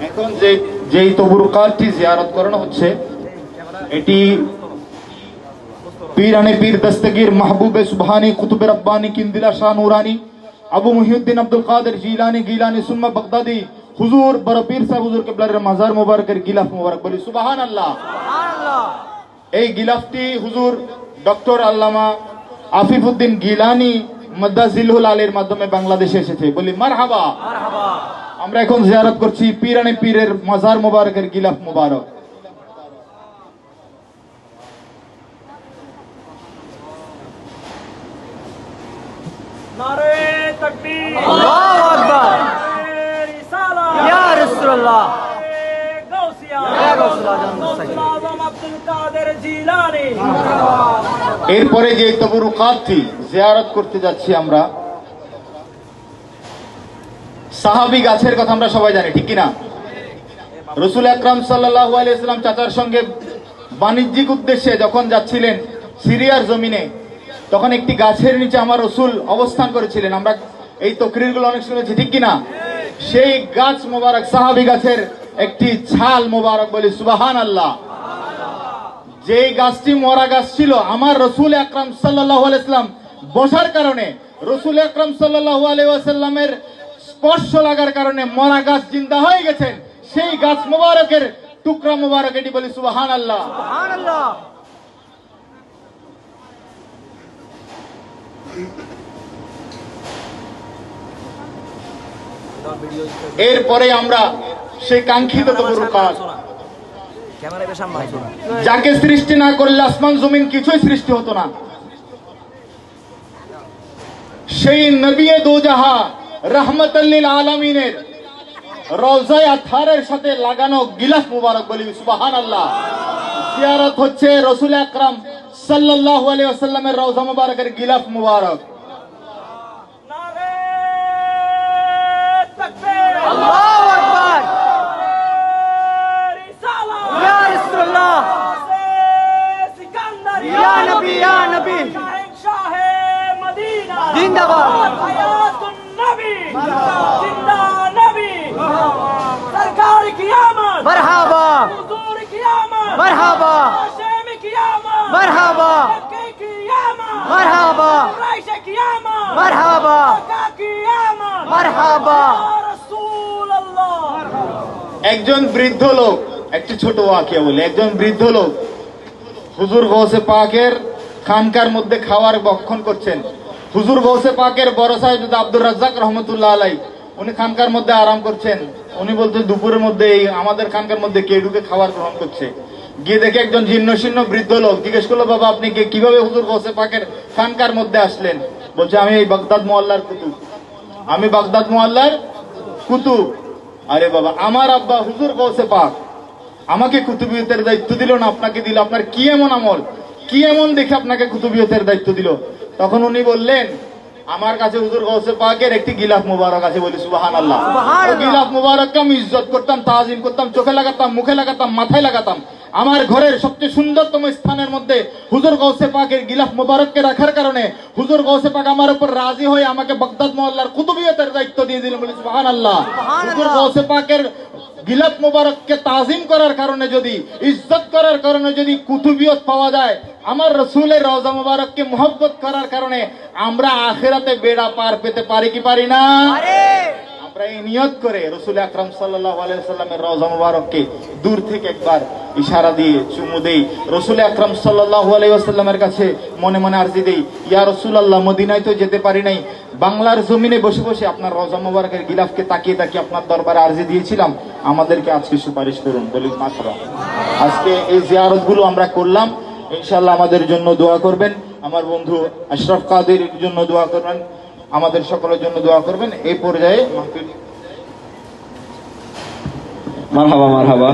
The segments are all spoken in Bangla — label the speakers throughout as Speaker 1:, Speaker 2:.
Speaker 1: এখন যেই তবরুকাতটি জিয়ারত করানো হচ্ছে এটি পীরানে পীর দস্তগীর মাহবুবে সুবহানি কুতুবে রব্বানি কিন্দিলা শাহ নুরানি আবু মুহিউদ্দিন আব্দুল কাদের জিলানি গিলানি সুন্নাহ বাগদাদি হুজুর বড় পীর সাহেব হুজুর কিবলার মাজার মুবারকের গিলাফ মুবারক বলি সুবহানাল্লাহ। এই গিলাফটি হুজুর ডক্টর আল্লামা আফিফউদ্দিন গিলানি মাদ্দাজিলহুল আলীর মাধ্যমে বাংলাদেশে এসেছে বলি মারহাবা। আমরা এখন জিয়ারত করছি পীরানে পীরের মাজার মুবারকের গিলাফ মুবারক।
Speaker 2: नारे तकबीर, अल्लाहु अकबर, रिसालत या रसूलुल्लाह, गौसिया या रसूलुल्लाह, आजम अब्दुल काদের জিলানী।
Speaker 1: এরপরে যে তবরুকাতটি জিয়ারত করতে যাচ্ছি আমরা, সাহাবী গাছের কথা আমরা সবাই জানি, ঠিক কিনা? রাসূল আকরাম সাল্লাল্লাহু আলাইহি ওয়াসাল্লাম চাচার সঙ্গে বাণিজ্যিক উদ্দেশ্যে যখন যাচ্ছিলেন সিরিয়ার জমিনে, তখন একটি গাছের নিচে আমার রাসূল অবস্থান করেছিলেন। আমরা এই তকরিরগুলো অনেক শুনেছি, ঠিক কিনা? সেই গাছ মোবারক সাহাবী গাছের একটি ছাল মোবারক বলি সুবহানাল্লাহ। যেই গাছটি মরা গাছ ছিল, আমার রাসূল আকরাম সাল্লাল্লাহু আলাইহি ওয়াসাল্লাম বসার কারণে, রাসূল আকরাম সাল্লাল্লাহু আলাইহি ওয়াসাল্লামের স্পর্শ লাগার কারণে মরা গাছ জিন্দা হয়ে গেছেন। সেই গাছ মোবারকের টুকরা মোবারক এটি বলি সুবহানাল্লাহ।
Speaker 2: সুবহানাল্লাহ।
Speaker 1: এরপরে আমরা সেই কাঙ্ক্ষিত তবরুকাত, যাকে সৃষ্টি না করলে আসমান জমিন কিছুই সৃষ্টি হতো না, সেই নবী দোজাহা রাহমাতাল লিল আলামিনের রওজায়ে আতহারের সাথে লাগানো গিলাফ মুবারক বলি সুবহানাল্লাহ। জিয়ারত হচ্ছে রাসূল আকরাম সাল্লাল্লাহু আলাইহি ওয়াসাল্লামের রওজা মুবারকের গিলাফ মুবারক।
Speaker 2: নারে তাকবীর, আল্লাহু আকবার, রিসালাত ইয়া রাসূলুল্লাহ, সিকান্দার ইয়া নবী ইয়া নবী, শাহে মদিনা জিন্দাবাদ, হায়াতুন নবী জিন্দা নবী, সরকার কিয়ামত মারহাবা, হুজুর কিয়ামত মারহাবা, হাশিম কিয়ামত মারহাবা, কিয়ামত মারহাবা, কুরাইশ কিয়ামত মারহাবা, কিয়ামত মারহাবা, রাসূলুল্লাহ।
Speaker 1: একজন বৃদ্ধ লোক, একটি ছোট ওয়াকিয়া বলে, একজন বৃদ্ধ লোক হুজুর গৌসে পাকের খানকার মধ্যে খাওয়ার ভক্ষণ করছেন। হুজুর গৌসে পাকের বড় সাহেব আব্দুর রাজ্জাক রহমতুল্লাহ আলাই, উনি খানকার মধ্যে আরাম করছেন। উনি বলতে দুপুরের মধ্যে এই আমাদের খানকার মধ্যে কে ঢুকে খাবার গ্রহণ করছে। গিয়ে দেখে একজন জীর্ণ শীর্ণ বৃদ্ধ লোক, জিজ্ঞেস করলো, বাবা আপনি কিভাবে হুজুর গৌসে পাকের খানকার মধ্যে আসলেন? বলছে, আমি এই বাগদাদ মুআল্লার কুতুব, আমি বাগদাদ মুআল্লার কুতুব। আরে বাবা, আমার আব্বা হুজুর গৌসে পাক আমাকে কুতুবিয়তের দায়িত্ব দিল না, আপনাকে দিল? আপনার কি এমন আমল, কি এমন দেখে আপনাকে কুতুবিয়তের দায়িত্ব দিল? তখন উনি বললেন, আমার কাছে হুজুর গৌসে পাকের একটি গিলাফ মুবারক আছে বলি সুবহানাল্লাহ। গিলাফ মুবারককে আমি ইজ্জত করতাম, তাজিম করতাম, চোখে লাগাতাম, মুখে লাগাতাম, মাথায় লাগাতাম। আমার ঘরের সবচেয়ে সুন্দরতম স্থানের মধ্যে হুজুর গৌসে পাকের গিলাফ মুবারককে রাখার কারণে হুজুর গৌসে পাক আমার উপর রাজি হয়ে আমাকে বাগদাদ মুআল্লার কুতুবিয়তের দায়িত্ব দিয়ে দিলেন বলি সুবহানাল্লাহ। হুজুর গৌসে পাকের গিলাফ মুবারককে তাজিম করার কারণে, যদি ইজ্জত করার কারণে যদি কুতুবিয়ত পাওয়া যায়, আমার রাসূলের রওজা মুবারককে মুহাব্বত করার কারণে আমরা আখিরাতে বেড়া পার পেতে পারি কি পারি না? আমরা এই নিয়ত করে রাসূল আকরাম সাল্লাল্লাহু আলাইহি ওয়াসাল্লামের রওজা মুবারককে দূর থেকে একবার ইশারা দিয়ে চুমু দেই। রাসূল আকরাম সাল্লাল্লাহু আলাইহি ওয়াসাল্লামের কাছে মনে মনে আরজি দেই, ইয়া রাসূলুল্লাহ, মদিনায় তো যেতে পারি নাই, বাংলার জমিনে বসে বসে আপনার রওজা মুবারকের গিলাফকে তাকিয়ে তাকিয়ে আপনার দরবারে আরজি দিয়েছিলাম, আমাদেরকে আজকে সুপারিশ করুন বলি মাত্র। আজকে এই জিয়ারতগুলো আমরা করলাম, ইনশাআল্লাহ আমাদের জন্য দোয়া করবেন, আমার বন্ধু আশরাফ কাদের জন্য দোয়া করবেন, আমাদের সকলের জন্য দোয়া করবেন। এই পর্যায়ে মাহফিল
Speaker 3: মারহাবা মারহাবা।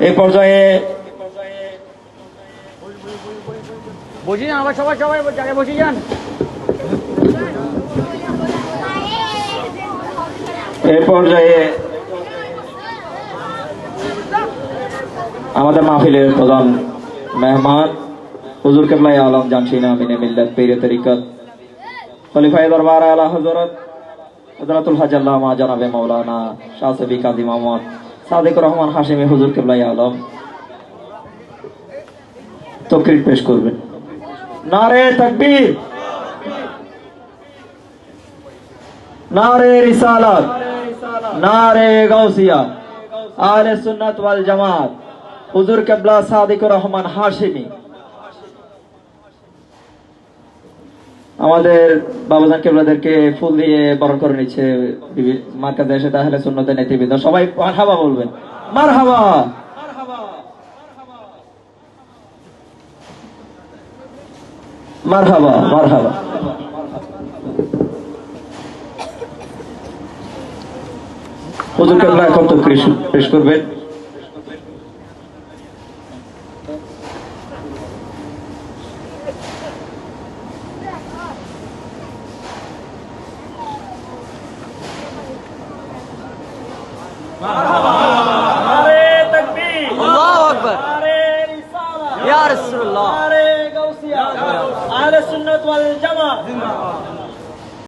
Speaker 3: এই পর্যায়ে
Speaker 2: বসে যান, আবার সবাই সবাই জায়গায় বসে যান।
Speaker 3: এই পর্যায়ে আমাদের মাহফিলের প্রধান মেহমান হুজুর কিবলাই আলম জানশিন আমিনে মিল্লাত পীরে তরিকত খলিফায়ে দরবার আলা হযরত হযরতুল হাজ আল্লামা জনাবে মাওলানা শাহ সফি কাজী মোহাম্মদ সাদেকুর রহমান হাশেমি হুজুর কিবলাই আলম তকরির পেশ করবেন। নারে তাকবীর, নারে রিসালাত, নারে গাউসিয়া, আহলে সুন্নাত ওয়াল জামাত, হুজুর কিবলা সাদেকুর রহমান হাশেমি। আমাদের বাবাজান কিবলাদেরকে ফুল দিয়ে বরণ করে নিচ্ছে মার্কাজে এসে আহলে সুন্নাতের নেতৃবৃন্দ। সবাই মারহাবা বলবেন, মারহাবা। মারহাবা মারহাবা। হুজুর কিবলা এখন তো পেশ করবেন।
Speaker 2: নারে তাকবীর, আল্লাহু আকবার, নারে রিসালাত, ইয়া রাসূলুল্লাহ, নারে গাউসিয়া, আহলে সুন্নাত ওয়াল জামাত।